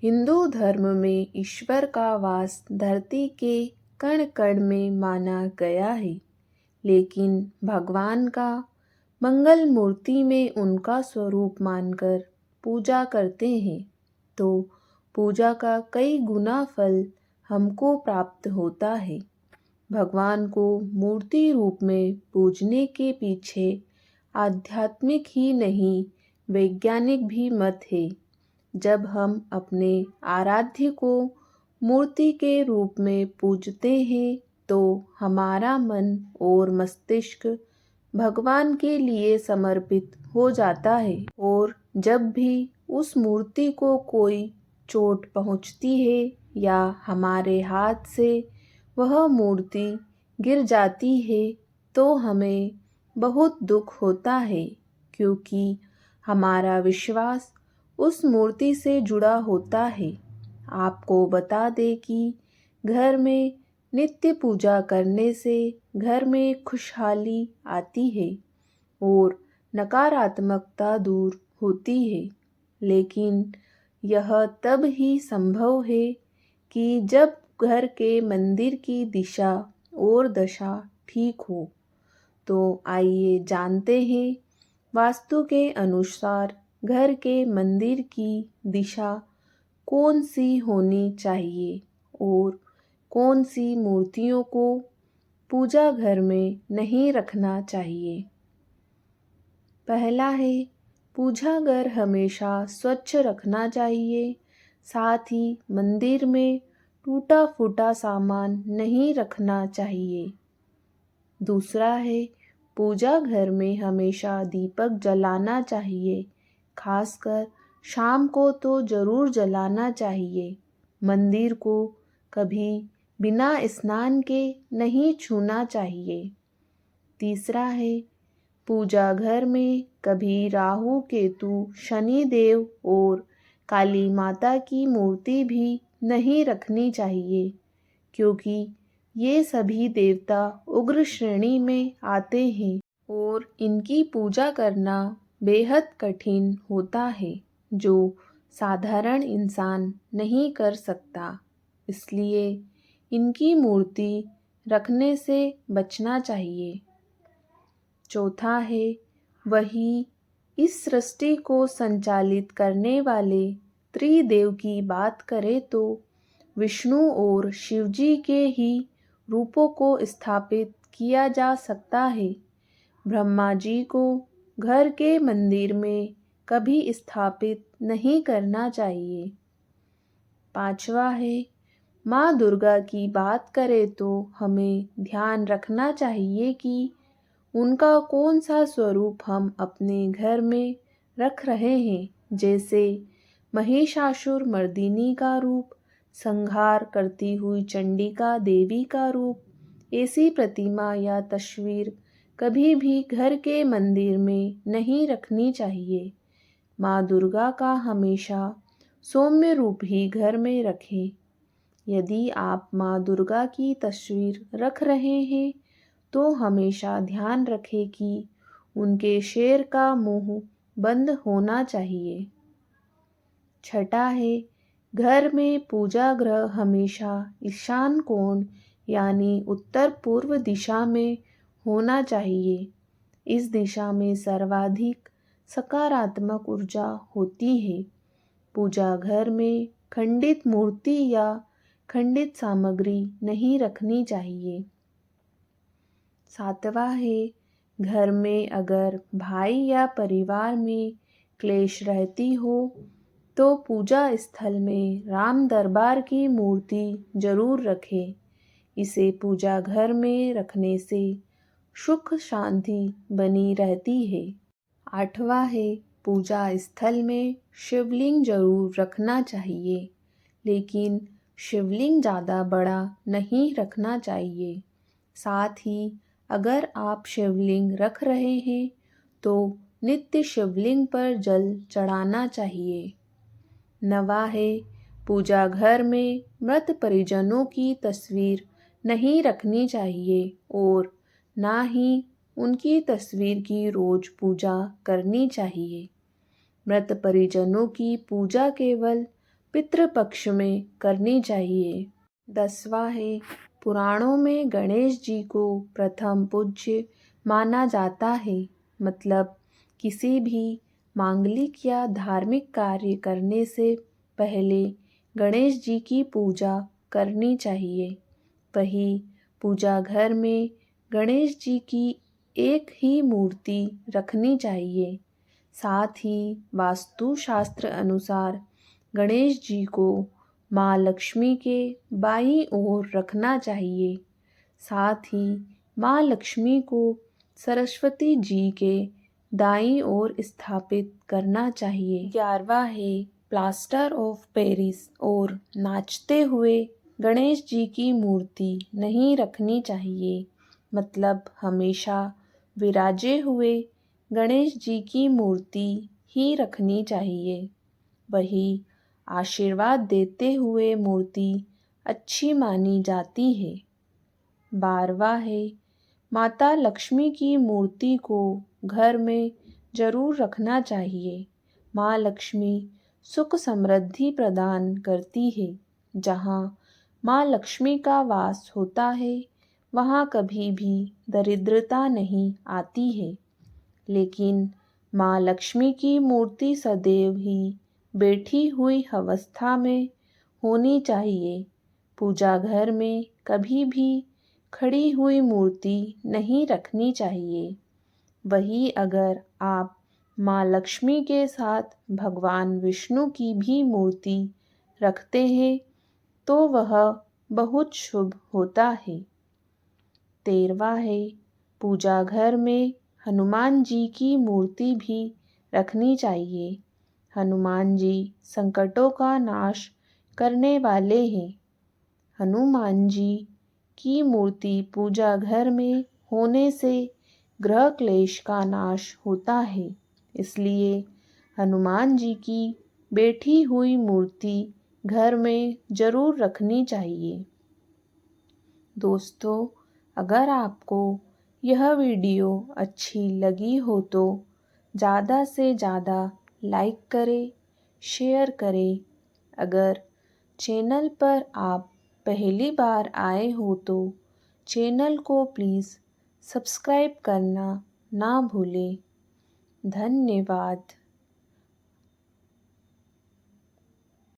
हिंदू धर्म में ईश्वर का वास धरती के कण कण में माना गया है, लेकिन भगवान का मंगल मूर्ति में उनका स्वरूप मानकर पूजा करते हैं, तो पूजा का कई गुना फल हमको प्राप्त होता है। भगवान को मूर्ति रूप में पूजने के पीछे आध्यात्मिक ही नहीं, वैज्ञानिक भी मत है। जब हम अपने आराध्य को मूर्ति के रूप में पूजते हैं, तो हमारा मन और मस्तिष्क भगवान के लिए समर्पित हो जाता है। और जब भी उस मूर्ति को कोई चोट पहुंचती है या हमारे हाथ से वह मूर्ति गिर जाती है, तो हमें बहुत दुख होता है, क्योंकि हमारा विश्वास उस मूर्ति से जुड़ा होता है। आपको बता दें कि घर में नित्य पूजा करने से घर में खुशहाली आती है और नकारात्मकता दूर होती है। लेकिन यह तब ही संभव है कि जब घर के मंदिर की दिशा और दशा ठीक हो। तो आइए जानते हैं, वास्तु के अनुसार घर के मंदिर की दिशा कौन सी होनी चाहिए और कौन सी मूर्तियों को पूजा घर में नहीं रखना चाहिए। पहला है, पूजा घर हमेशा स्वच्छ रखना चाहिए। साथ ही मंदिर में टूटा फूटा सामान नहीं रखना चाहिए। दूसरा है, पूजा घर में हमेशा दीपक जलाना चाहिए, खासकर शाम को तो ज़रूर जलाना चाहिए। मंदिर को कभी बिना स्नान के नहीं छूना चाहिए। तीसरा है, पूजा घर में कभी राहु केतु शनि देव और काली माता की मूर्ति भी नहीं रखनी चाहिए, क्योंकि ये सभी देवता उग्र श्रेणी में आते हैं और इनकी पूजा करना बेहद कठिन होता है, जो साधारण इंसान नहीं कर सकता। इसलिए इनकी मूर्ति रखने से बचना चाहिए। चौथा है, वही इस सृष्टि को संचालित करने वाले त्रिदेव की बात करें तो विष्णु और शिवजी के ही रूपों को स्थापित किया जा सकता है। ब्रह्मा जी को घर के मंदिर में कभी स्थापित नहीं करना चाहिए। पांचवा है, माँ दुर्गा की बात करें तो हमें ध्यान रखना चाहिए कि उनका कौन सा स्वरूप हम अपने घर में रख रहे हैं, जैसे महिषासुर मर्दिनी का रूप, संहार करती हुई चंडिका देवी का रूप। ऐसी प्रतिमा या तस्वीर कभी भी घर के मंदिर में नहीं रखनी चाहिए। माँ दुर्गा का हमेशा सौम्य रूप ही घर में रखें। यदि आप माँ दुर्गा की तस्वीर रख रहे हैं, तो हमेशा ध्यान रखें कि उनके शेर का मुंह बंद होना चाहिए। छठा है, घर में पूजा गृह हमेशा ईशान कोण यानी उत्तर पूर्व दिशा में होना चाहिए। इस दिशा में सर्वाधिक सकारात्मक ऊर्जा होती है। पूजा घर में खंडित मूर्ति या खंडित सामग्री नहीं रखनी चाहिए। सातवां है, घर में अगर भाई या परिवार में क्लेश रहती हो, तो पूजा स्थल में राम दरबार की मूर्ति जरूर रखें। इसे पूजा घर में रखने से सुख शांति बनी रहती है। आठवां है, पूजा स्थल में शिवलिंग जरूर रखना चाहिए, लेकिन शिवलिंग ज़्यादा बड़ा नहीं रखना चाहिए। साथ ही अगर आप शिवलिंग रख रहे हैं, तो नित्य शिवलिंग पर जल चढ़ाना चाहिए। नवा है, पूजा घर में मृत परिजनों की तस्वीर नहीं रखनी चाहिए और ना ही उनकी तस्वीर की रोज पूजा करनी चाहिए। मृत परिजनों की पूजा केवल पितृपक्ष में करनी चाहिए। 10वां है, पुराणों में गणेश जी को प्रथम पूज्य माना जाता है, मतलब किसी भी मांगलिक या धार्मिक कार्य करने से पहले गणेश जी की पूजा करनी चाहिए। वही पूजा घर में गणेश जी की एक ही मूर्ति रखनी चाहिए। साथ ही वास्तुशास्त्र अनुसार गणेश जी को माँ लक्ष्मी के बाईं ओर रखना चाहिए। साथ ही माँ लक्ष्मी को सरस्वती जी के दाईं ओर स्थापित करना चाहिए। 11वां है, प्लास्टर ऑफ पेरिस और नाचते हुए गणेश जी की मूर्ति नहीं रखनी चाहिए, मतलब हमेशा विराजे हुए गणेश जी की मूर्ति ही रखनी चाहिए। वही आशीर्वाद देते हुए मूर्ति अच्छी मानी जाती है। 12वां है, माता लक्ष्मी की मूर्ति को घर में जरूर रखना चाहिए। माँ लक्ष्मी सुख समृद्धि प्रदान करती है। जहाँ माँ लक्ष्मी का वास होता है वहाँ कभी भी दरिद्रता नहीं आती है। लेकिन माँ लक्ष्मी की मूर्ति सदैव ही बैठी हुई अवस्था में होनी चाहिए। पूजा घर में कभी भी खड़ी हुई मूर्ति नहीं रखनी चाहिए। वही अगर आप माँ लक्ष्मी के साथ भगवान विष्णु की भी मूर्ति रखते हैं तो वह बहुत शुभ होता है। 13वां है, पूजा घर में हनुमान जी की मूर्ति भी रखनी चाहिए। हनुमान जी संकटों का नाश करने वाले हैं। हनुमान जी की मूर्ति पूजा घर में होने से ग्रह क्लेश का नाश होता है। इसलिए हनुमान जी की बैठी हुई मूर्ति घर में ज़रूर रखनी चाहिए। दोस्तों, अगर आपको यह वीडियो अच्छी लगी हो तो ज़्यादा से ज़्यादा लाइक करें, शेयर करें। अगर चैनल पर आप पहली बार आए हो तो चैनल को प्लीज़ सब्सक्राइब करना ना भूलें। धन्यवाद।